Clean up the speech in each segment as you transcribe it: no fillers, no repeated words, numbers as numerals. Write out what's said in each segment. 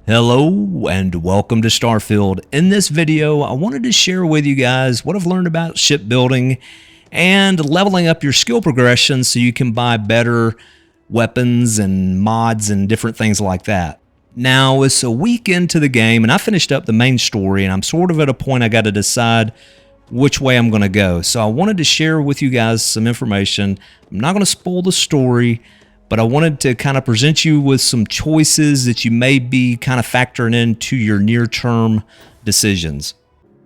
Hello and welcome to Starfield. In this video, I wanted to share with you guys what I've learned about shipbuilding and leveling up your skill progression so you can buy better weapons and mods and different things like that. Now, it's a week into the game and I finished up the main story and I'm sort of at a point I got to decide which way I'm going to go. So I wanted to share with you guys some information. I'm not going to spoil the story, but I wanted to kind of present you with some choices that you may be kind of factoring into your near-term decisions.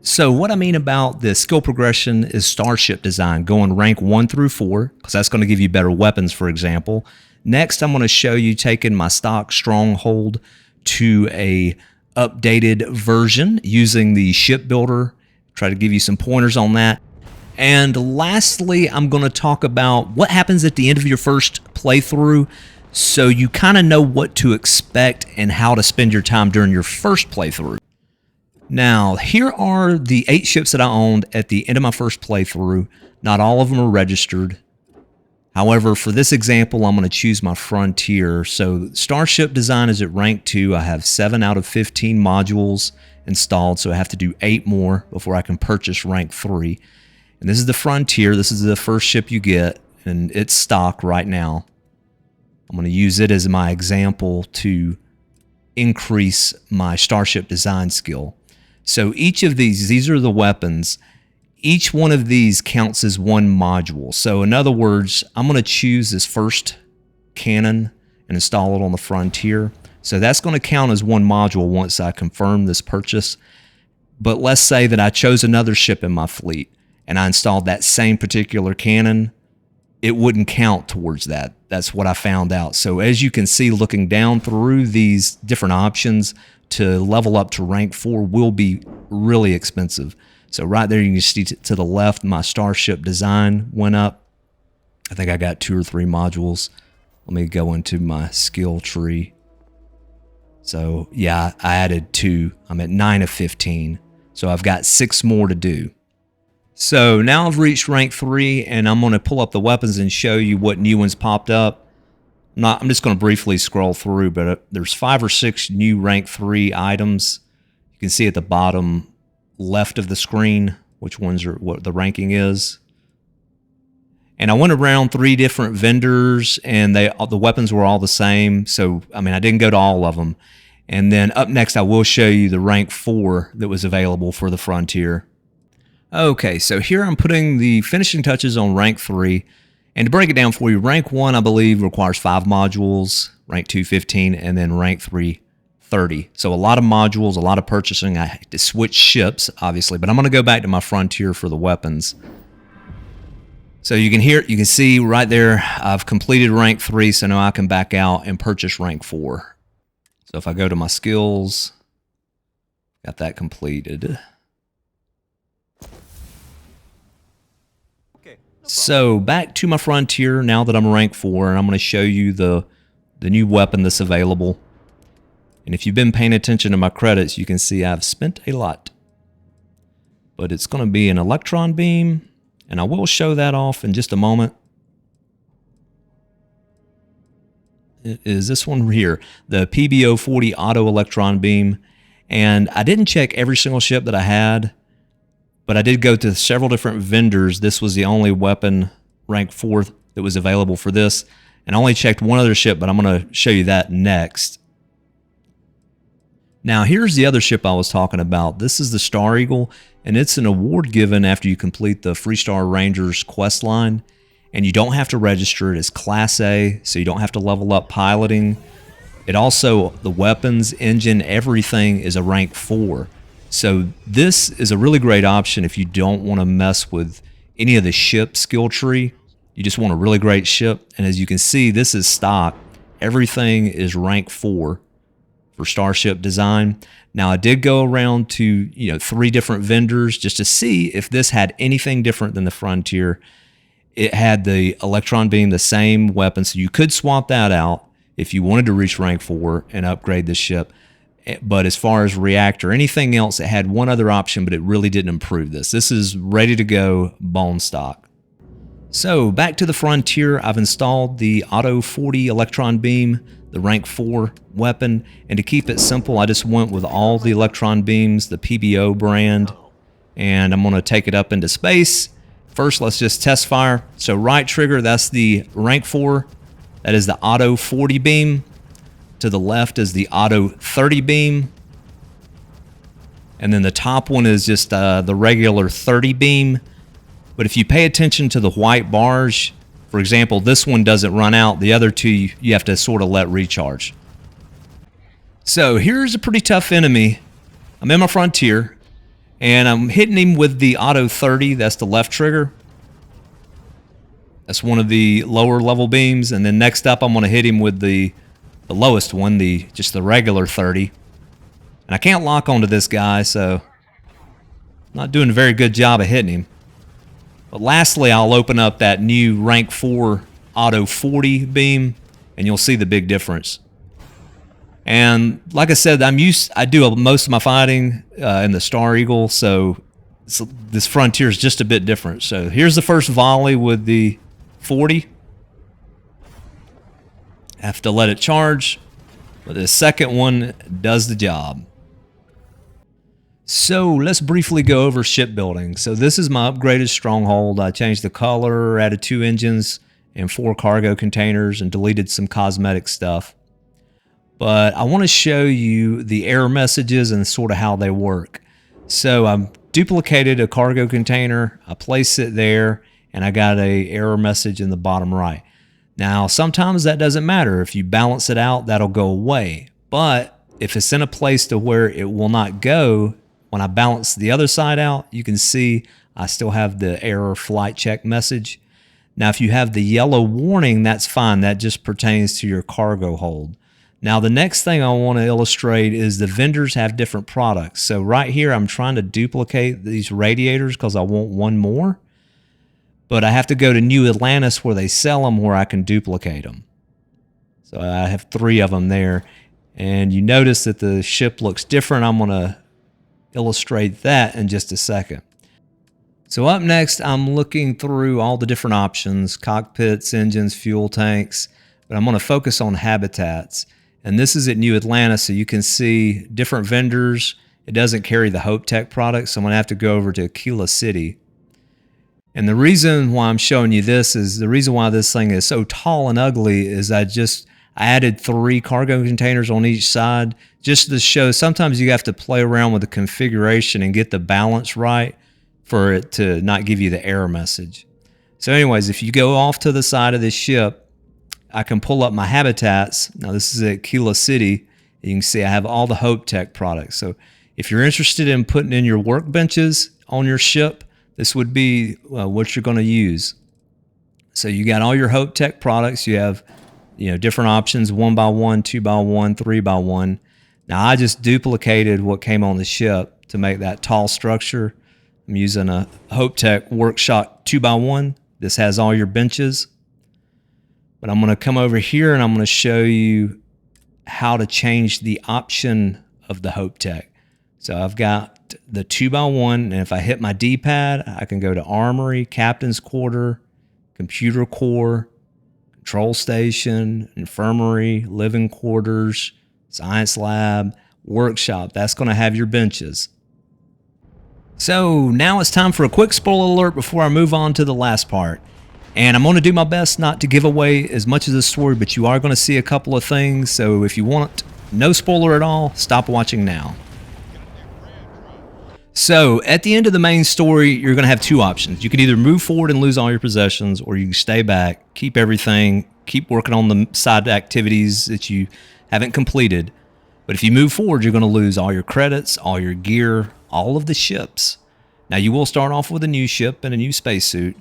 So what I mean about the skill progression is Starship design, going rank 1 through 4, because that's going to give you better weapons, for example. Next, I'm going to show you taking my stock Stronghold to a updated version using the shipbuilder. Try to give you some pointers on that. And lastly, I'm going to talk about what happens at the end of your first playthrough so you kind of know what to expect and how to spend your time during your first playthrough. Now, here are the 8 ships that I owned at the end of my first playthrough. Not all of them are registered. However, for this example, I'm going to choose my Frontier. So Starship design is at rank 2. I have 7 out of 15 modules installed, so I have to do 8 more before I can purchase rank 3. And this is the Frontier. This is the first ship you get, and it's stock right now. I'm going to use it as my example to increase my Starship design skill. So each of these are the weapons. Each one of these counts as one module. So in other words, I'm going to choose this first cannon and install it on the Frontier. So that's going to count as one module once I confirm this purchase. But let's say that I chose another ship in my fleet and I installed that same particular cannon, it wouldn't count towards that. That's what I found out. So as you can see, looking down through these different options, to level up to rank 4 will be really expensive. So right there, you can see to the left, my Starship design went up. I think I got 2 or 3 modules. Let me go into my skill tree. So yeah, I added 2. I'm at 9 of 15. So I've got 6 more to do. So now I've reached rank 3 and I'm going to pull up the weapons and show you what new ones popped up. I'm just going to briefly scroll through, but there's 5 or 6 new rank 3 items. You can see at the bottom left of the screen which ones are what the ranking is. And I went around 3 different vendors and the weapons were all the same. So I mean, I didn't go to all of them. And then up next I will show you the rank 4 that was available for the Frontier. Okay, so here I'm putting the finishing touches on rank 3. And to break it down for you, rank 1, I believe, requires 5 modules, rank 2, 15, and then rank 3, 30. So a lot of modules, a lot of purchasing. I had to switch ships, obviously, but I'm going to go back to my Frontier for the weapons. So you can see right there, I've completed rank 3, so now I can back out and purchase rank 4. So if I go to my skills, got that completed. So back to my Frontier now that I'm rank 4, and I'm going to show you the new weapon that's available. And if you've been paying attention to my credits, you can see I've spent a lot. But it's going to be an electron beam, and I will show that off in just a moment. It is this one here, the PBO-40 Auto Electron Beam. And I didn't check every single ship that I had, but I did go to several different vendors. This was the only weapon rank 4th that was available for this. And I only checked one other ship, but I'm going to show you that next. Now here's the other ship I was talking about. This is the Star Eagle, and it's an award given after you complete the Freestar Rangers quest line. And you don't have to register it as Class A, so you don't have to level up piloting. It also, the weapons, engine, everything is a rank 4. So this is a really great option if you don't want to mess with any of the ship skill tree. You just want a really great ship. And as you can see, this is stock. Everything is rank 4 for Starship design. Now I did go around to 3 different vendors just to see if this had anything different than the Frontier. It had the electron beam, the same weapon, so you could swap that out if you wanted to reach rank 4 and upgrade the ship. But as far as reactor, anything else, it had one other option, but it really didn't improve this. This is ready to go bone stock. So back to the Frontier, I've installed the Auto 40 electron beam, the rank 4 weapon, and to keep it simple, I just went with all the electron beams, the PBO brand, and I'm going to take it up into space. First, let's just test fire. So right trigger, that's the rank 4, that is the Auto 40 beam. To the left is the Auto 30 beam. And then the top one is just the regular 30 beam. But if you pay attention to the white bars, for example, this one doesn't run out. The other two, you have to sort of let recharge. So here's a pretty tough enemy. I'm in my Frontier, and I'm hitting him with the Auto 30. That's the left trigger. That's one of the lower level beams. And then next up, I'm going to hit him with the lowest one, just the regular 30. And I can't lock onto this guy, so I'm not doing a very good job of hitting him. But lastly, I'll open up that new rank 4 Auto 40 beam, and you'll see the big difference. And like I said, I do most of my fighting in the Star Eagle, so this Frontier is just a bit different. So here's the first volley with the 40. Have to let it charge, but the second one does the job. So let's briefly go over shipbuilding. So this is my upgraded stronghold. I changed the color, added 2 engines and 4 cargo containers, and deleted some cosmetic stuff. But I want to show you the error messages and sort of how they work. So I duplicated a cargo container, I placed it there, and I got an error message in the bottom right. Now, sometimes that doesn't matter. If you balance it out, that'll go away. But if it's in a place to where it will not go, when I balance the other side out, you can see I still have the error flight check message. Now, if you have the yellow warning, that's fine. That just pertains to your cargo hold. Now, the next thing I want to illustrate is the vendors have different products. So right here, I'm trying to duplicate these radiators because I want one more. But I have to go to New Atlantis where they sell them, where I can duplicate them. So I have 3 of them there. And you notice that the ship looks different. I'm going to illustrate that in just a second. So up next, I'm looking through all the different options, cockpits, engines, fuel tanks, but I'm going to focus on habitats. And this is at New Atlantis, so you can see different vendors. It doesn't carry the Hope Tech products, so I'm going to have to go over to Aquila City. And the reason why I'm showing you this is the reason why this thing is so tall and ugly is I added 3 cargo containers on each side just to show sometimes you have to play around with the configuration and get the balance right for it to not give you the error message. So anyways, if you go off to the side of this ship, I can pull up my habitats. Now this is at Aquila City. You can see I have all the Hope Tech products. So if you're interested in putting in your workbenches on your ship, this would be what you're going to use. So you got all your Hope Tech products. You have different options, 1x1, 2x1, 3x1. Now I just duplicated what came on the ship to make that tall structure. I'm using a Hope Tech Workshop 2x1. This has all your benches. But I'm going to come over here and I'm going to show you how to change the option of the Hope Tech. So I've got the 2x1, and if I hit my D-pad, I can go to Armory, Captain's Quarter, Computer Core, Control Station, Infirmary, Living Quarters, Science Lab, Workshop. That's going to have your benches. So now it's time for a quick spoiler alert before I move on to the last part. And I'm going to do my best not to give away as much of the story, but you are going to see a couple of things. So if you want no spoiler at all, stop watching now. So at the end of the main story, you're going to have 2 options. You can either move forward and lose all your possessions, or you can stay back, keep everything, keep working on the side activities that you haven't completed. But if you move forward, you're going to lose all your credits, all your gear, all of the ships. Now you will start off with a new ship and a new spacesuit,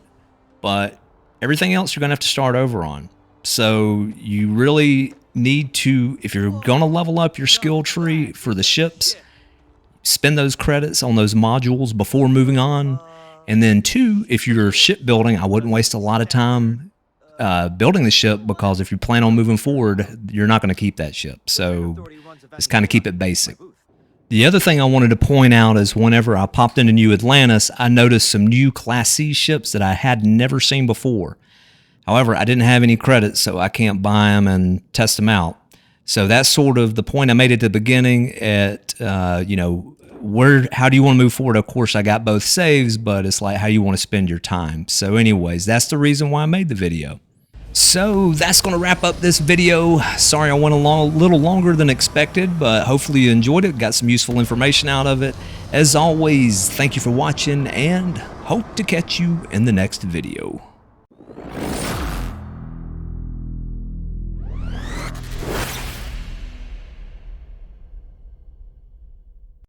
but everything else you're going to have to start over on. So you really need to, if you're going to level up your skill tree for the ships, spend those credits on those modules before moving on. And then 2, if you're shipbuilding, I wouldn't waste a lot of time building the ship, because if you plan on moving forward, you're not going to keep that ship. So just kind of keep it basic. The other thing I wanted to point out is whenever I popped into New Atlantis, I noticed some new Class C ships that I had never seen before. However, I didn't have any credits, so I can't buy them and test them out. So that's sort of the point I made at the beginning at, how do you want to move forward? Of course, I got both saves, but it's like how you want to spend your time. So anyways, that's the reason why I made the video. So that's going to wrap up this video. Sorry I went a little longer than expected, but hopefully you enjoyed it, got some useful information out of it. As always, thank you for watching and hope to catch you in the next video.